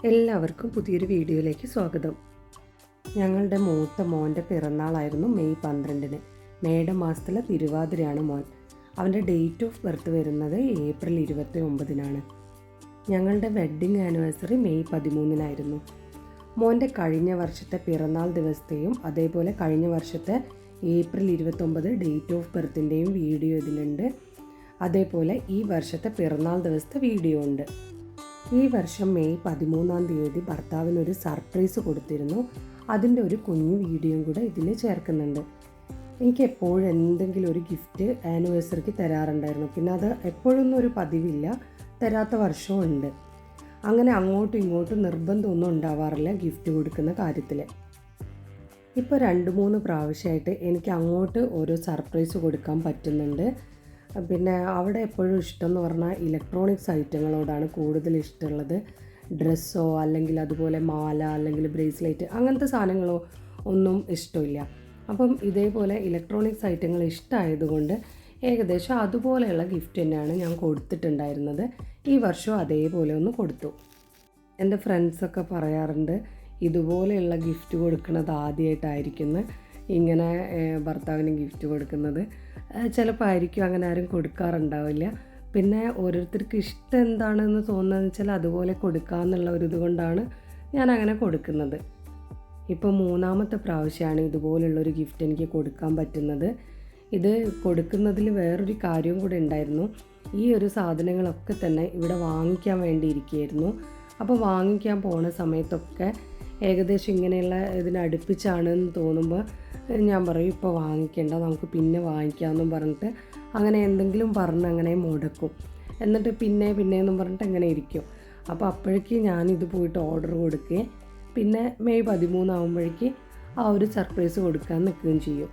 എല്ലാവർക്കും പുതിയൊരു വീഡിയോയിലേക്ക് സ്വാഗതം. ഞങ്ങളുടെ മൂത്ത മോൻ്റെ പിറന്നാളായിരുന്നു മെയ് 12-ന്. മേട മാസത്തിലെ തിരുവാതിരയാണ് മോൻ. അവൻ്റെ ഡേറ്റ് ഓഫ് ബർത്ത് വരുന്നത് ഏപ്രിൽ 29-നാണ്. ഞങ്ങളുടെ വെഡ്ഡിങ് ആനിവേഴ്സറി മെയ് 13-നായിരുന്നു. മോൻ്റെ കഴിഞ്ഞ വർഷത്തെ പിറന്നാൾ ദിവസത്തെയും അതേപോലെ കഴിഞ്ഞ വർഷത്തെ ഏപ്രിൽ 29 ഡേറ്റ് ഓഫ് ബർത്തിൻ്റെയും വീഡിയോ ഇതിലുണ്ട്. അതേപോലെ ഈ വർഷത്തെ പിറന്നാൾ ദിവസത്തെ വീഡിയോ ഉണ്ട്. ഈ വർഷം മെയ് 13 ഭർത്താവിനൊരു സർപ്രൈസ് കൊടുത്തിരുന്നു. അതിൻ്റെ ഒരു കുഞ്ഞു വീഡിയോയും കൂടെ ഇതിൽ ചേർക്കുന്നുണ്ട്. എനിക്ക് എപ്പോഴും എന്തെങ്കിലും ഒരു ഗിഫ്റ്റ് ആനിവേഴ്സറിക്ക് തരാറുണ്ടായിരുന്നു. പിന്നെ അത് എപ്പോഴൊന്നും ഒരു പതിവില്ല, തരാത്ത വർഷവും ഉണ്ട്. അങ്ങനെ അങ്ങോട്ടും ഇങ്ങോട്ടും നിർബന്ധമൊന്നും ഉണ്ടാവാറില്ല ഗിഫ്റ്റ് കൊടുക്കുന്ന കാര്യത്തിൽ. ഇപ്പോൾ 2-3 പ്രാവശ്യമായിട്ട് എനിക്ക് അങ്ങോട്ട് ഓരോ സർപ്രൈസ് കൊടുക്കാൻ പറ്റുന്നുണ്ട്. പിന്നെ അവിടെ എപ്പോഴും ഇഷ്ടം എന്ന് പറഞ്ഞാൽ ഇലക്ട്രോണിക്സ് ഐറ്റങ്ങളോടാണ് കൂടുതൽ ഇഷ്ടമുള്ളത്. ഡ്രസ്സോ അല്ലെങ്കിൽ അതുപോലെ മാല അല്ലെങ്കിൽ ബ്രേസ്ലെറ്റ് അങ്ങനത്തെ സാധനങ്ങളോ ഒന്നും ഇഷ്ടമില്ല. അപ്പം ഇതേപോലെ ഇലക്ട്രോണിക്സ് ഐറ്റങ്ങൾ ഇഷ്ടമായതുകൊണ്ട് ഏകദേശം അതുപോലെയുള്ള ഗിഫ്റ്റ് തന്നെയാണ് ഞാൻ കൊടുത്തിട്ടുണ്ടായിരുന്നത്. ഈ വർഷം അതേപോലെ ഒന്ന് കൊടുത്തു. എൻ്റെ ഫ്രണ്ട്സൊക്കെ പറയാറുണ്ട് ഇതുപോലെയുള്ള ഗിഫ്റ്റ് കൊടുക്കുന്നത് ആദ്യമായിട്ടായിരിക്കുന്നു ഇങ്ങനെ ഭർത്താവിന് ഗിഫ്റ്റ് കൊടുക്കുന്നത്. ചിലപ്പോൾ ആയിരിക്കും അങ്ങനെ ആരും കൊടുക്കാറുണ്ടാവില്ല. പിന്നെ ഓരോരുത്തർക്ക് ഇഷ്ടം എന്താണെന്ന് തോന്നുന്നതെന്ന് വെച്ചാൽ അതുപോലെ കൊടുക്കാമെന്നുള്ള ഒരു ഇതുകൊണ്ടാണ് ഞാൻ അങ്ങനെ കൊടുക്കുന്നത്. ഇപ്പോൾ 3-ാമത്തെ പ്രാവശ്യമാണ് ഇതുപോലുള്ളൊരു ഗിഫ്റ്റ് എനിക്ക് കൊടുക്കാൻ പറ്റുന്നത്. ഇത് കൊടുക്കുന്നതിൽ വേറൊരു കാര്യവും കൂടെ ഉണ്ടായിരുന്നു. ഈ ഒരു സാധനങ്ങളൊക്കെ തന്നെ ഇവിടെ വാങ്ങിക്കാൻ വേണ്ടി ഇരിക്കുകയായിരുന്നു. അപ്പോൾ വാങ്ങിക്കാൻ പോണ സമയത്തൊക്കെ ഏകദേശം ഇങ്ങനെയുള്ള ഇതിനടുപ്പിച്ചാണെന്ന് തോന്നുമ്പോൾ ഞാൻ പറയും ഇപ്പോൾ വാങ്ങിക്കേണ്ട, നമുക്ക് പിന്നെ വാങ്ങിക്കാമെന്നും പറഞ്ഞിട്ട് അങ്ങനെ എന്തെങ്കിലും പറഞ്ഞ് അങ്ങനെ മുടക്കും. എന്നിട്ട് പിന്നെയെന്നും പറഞ്ഞിട്ട് അങ്ങനെ ഇരിക്കും. അപ്പോൾ അപ്പോഴേക്ക് ഞാനിത് പോയിട്ട് ഓർഡർ കൊടുക്കുകയും പിന്നെ മെയ് 13 ആകുമ്പോഴേക്ക് ആ ഒരു സർപ്രൈസ് കൊടുക്കാൻ നിൽക്കുകയും ചെയ്യും.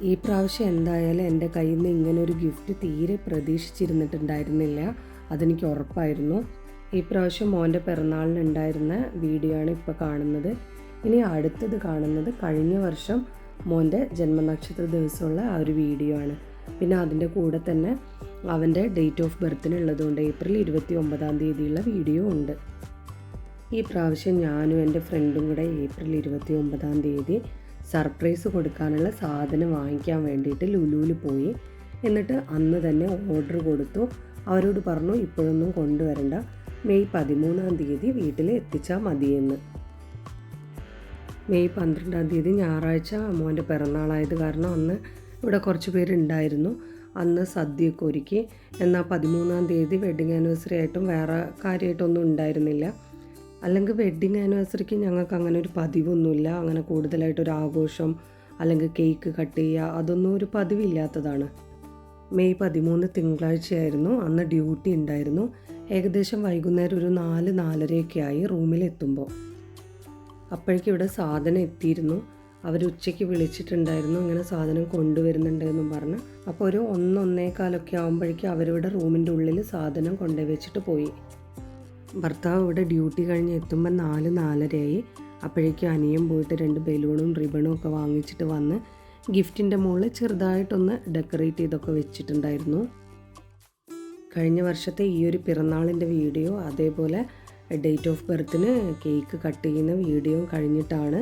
ഈ പ്രാവശ്യം എന്തായാലും എൻ്റെ കയ്യിൽ നിന്ന് ഇങ്ങനൊരു ഗിഫ്റ്റ് തീരെ പ്രതീക്ഷിച്ചിരുന്നിട്ടുണ്ടായിരുന്നില്ല. അതെനിക്ക് ഉറപ്പായിരുന്നു. ഈ പ്രാവശ്യം മോൻ്റെ പിറന്നാളിനുണ്ടായിരുന്ന വീഡിയോ ആണ് ഇപ്പോൾ കാണുന്നത്. ഇനി അടുത്തത് കാണുന്നത് കഴിഞ്ഞ വർഷം മോൻ്റെ ജന്മനക്ഷത്ര ദിവസമുള്ള ആ ഒരു വീഡിയോ ആണ്. പിന്നെ അതിൻ്റെ കൂടെ തന്നെ അവൻ്റെ ഡേറ്റ് ഓഫ് ബർത്തിനുള്ളതുകൊണ്ട് ഏപ്രിൽ 29 വീഡിയോ ഉണ്ട്. ഈ പ്രാവശ്യം ഞാനും എൻ്റെ ഫ്രണ്ടും കൂടെ ഏപ്രിൽ 29 സർപ്രൈസ് കൊടുക്കാനുള്ള സാധനം വാങ്ങിക്കാൻ വേണ്ടിയിട്ട് ലുലുവിൽ പോയി. എന്നിട്ട് അന്ന് തന്നെ ഓർഡർ കൊടുത്തു. അവരോട് പറഞ്ഞു ഇപ്പോഴൊന്നും കൊണ്ടുവരണ്ട, മെയ് 13 വീട്ടിൽ എത്തിച്ചാൽ മതിയെന്ന്. മെയ് 12 ഞായറാഴ്ച മോൻ്റെ പിറന്നാളായത് കാരണം അന്ന് ഇവിടെ കുറച്ച് പേരുണ്ടായിരുന്നു. അന്ന് സദ്യയൊക്കെ ഒരുക്കി. എന്നാൽ 13 വെഡ്ഡിങ് ആനിവേഴ്സറി ആയിട്ടും വേറെ കാര്യമായിട്ടൊന്നും ഉണ്ടായിരുന്നില്ല. അല്ലെങ്കിൽ വെഡ്ഡിങ് ആനിവേഴ്സറിക്ക് ഞങ്ങൾക്ക് അങ്ങനെ ഒരു പതിവൊന്നുമില്ല. അങ്ങനെ കൂടുതലായിട്ടൊരു ആഘോഷം അല്ലെങ്കിൽ കേക്ക് കട്ട് ചെയ്യുക അതൊന്നും ഒരു പതിവില്ലാത്തതാണ്. മെയ് 13 തിങ്കളാഴ്ചയായിരുന്നു. അന്ന് ഡ്യൂട്ടി ഉണ്ടായിരുന്നു. ഏകദേശം വൈകുന്നേരം ഒരു 4-4:30 ആയി റൂമിലെത്തുമ്പോൾ. അപ്പോഴേക്കും ഇവിടെ സാധനം എത്തിയിരുന്നു. അവർ ഉച്ചയ്ക്ക് വിളിച്ചിട്ടുണ്ടായിരുന്നു ഇങ്ങനെ സാധനം കൊണ്ടുവരുന്നുണ്ടെന്നും പറഞ്ഞ്. അപ്പോൾ ഒരു 1-1:15 ആകുമ്പോഴേക്കും അവരിവിടെ റൂമിൻ്റെ ഉള്ളിൽ സാധനം കൊണ്ടുപോയി വെച്ചിട്ട് പോയി. ഭർത്താവ് ഇവിടെ ഡ്യൂട്ടി കഴിഞ്ഞ് എത്തുമ്പോൾ 4-4:30 ആയി. അപ്പോഴേക്കും അനിയൻ പോയിട്ട് 2 ബലൂണും റിബണും ഒക്കെ വാങ്ങിച്ചിട്ട് വന്ന് ഗിഫ്റ്റിൻ്റെ മുകളിൽ ചെറുതായിട്ടൊന്ന് ഡെക്കറേറ്റ് ചെയ്തൊക്കെ വെച്ചിട്ടുണ്ടായിരുന്നു. കഴിഞ്ഞ വർഷത്തെ ഈ ഒരു പിറന്നാളിൻ്റെ വീഡിയോ അതേപോലെ ഡേറ്റ് ഓഫ് ബർത്തിന് കേക്ക് കട്ട് ചെയ്യുന്ന വീഡിയോ കഴിഞ്ഞിട്ടാണ്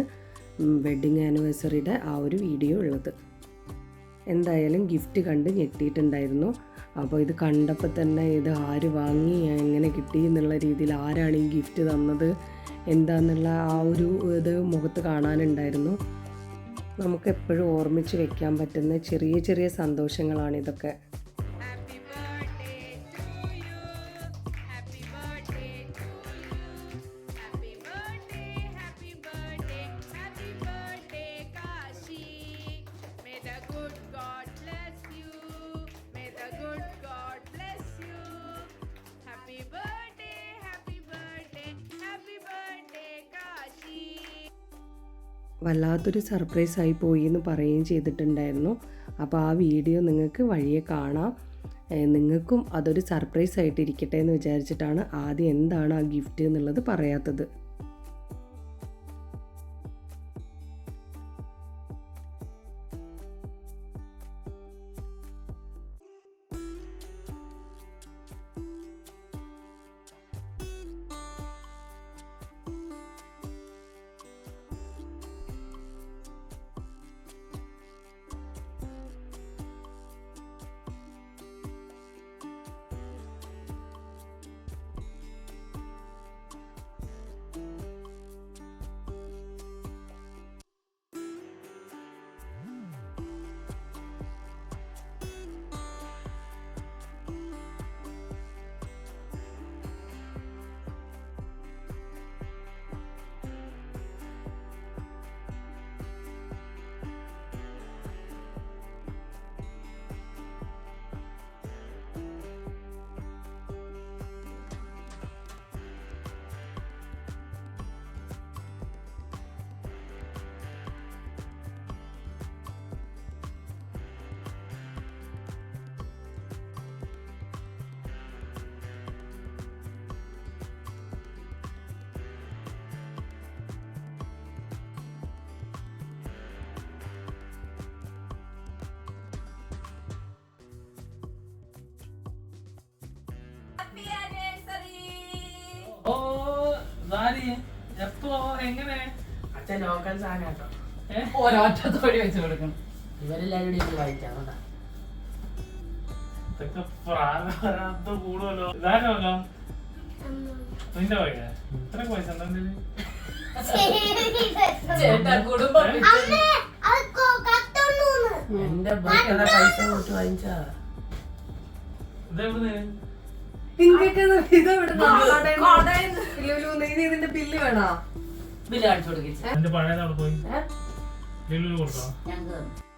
വെഡ്ഡിങ് ആനിവേഴ്സറിയുടെ ആ ഒരു വീഡിയോ ഉള്ളത്. എന്തായാലും ഗിഫ്റ്റ് കണ്ട് ഞെട്ടിയിട്ടുണ്ടായിരുന്നു. അപ്പോൾ ഇത് കണ്ടപ്പോൾ തന്നെ ഇത് ആര് വാങ്ങി എങ്ങനെ കിട്ടി എന്നുള്ള രീതിയിൽ ആരാണ് ഈ ഗിഫ്റ്റ് തന്നത് എന്താണെന്നുള്ള ആ ഒരു ഇത് മുഖത്ത് കാണാനുണ്ടായിരുന്നു. നമുക്കെപ്പോഴും ഓർമ്മിച്ച് വെക്കാൻ പറ്റുന്ന ചെറിയ ചെറിയ സന്തോഷങ്ങളാണിതൊക്കെ. വല്ലാത്തൊരു സർപ്രൈസായി പോയി എന്ന് പറയുകയും ചെയ്തിട്ടുണ്ടായിരുന്നു. അപ്പോൾ ആ വീഡിയോ നിങ്ങൾക്ക് വഴിയെ കാണാം. നിങ്ങൾക്കും അതൊരു സർപ്രൈസ് ആയിട്ട് ഇരിക്കട്ടെ എന്ന് വിചാരിച്ചിട്ടാണ് ആദ്യം എന്താണ് ആ ഗിഫ്റ്റ് എന്നുള്ളത് പറയാത്തത്. ഓ എപ്പോ എങ്ങനെ അച്ഛൻ ലോക്കൽ സാധനം കേട്ടോ. ഒരൊറ്റ തൊഴി വെച്ച് കൊടുക്കണം. ഇവരെല്ലാരും കൂടി വായിക്കാം. ഇതൊക്കെ പ്രാരാബ്ദം കൂടുമല്ലോ. ഇതാരെ നോക്കാം നിന്റെ വക ഇത്ര പൈസ എന്റെ പൈസ കൊടുത്ത് വാങ്ങിച്ചാ ഇതെവിടുന്ന് ഇതിന്റെ ബില്ല് വേണോ? ബില്ല് കാണിച്ചു കൊടുക്കും. എന്റെ പഴയതവിടെ പോയി ലില്ലു കൊടുത്തോ? ഞങ്ങൾക്ക്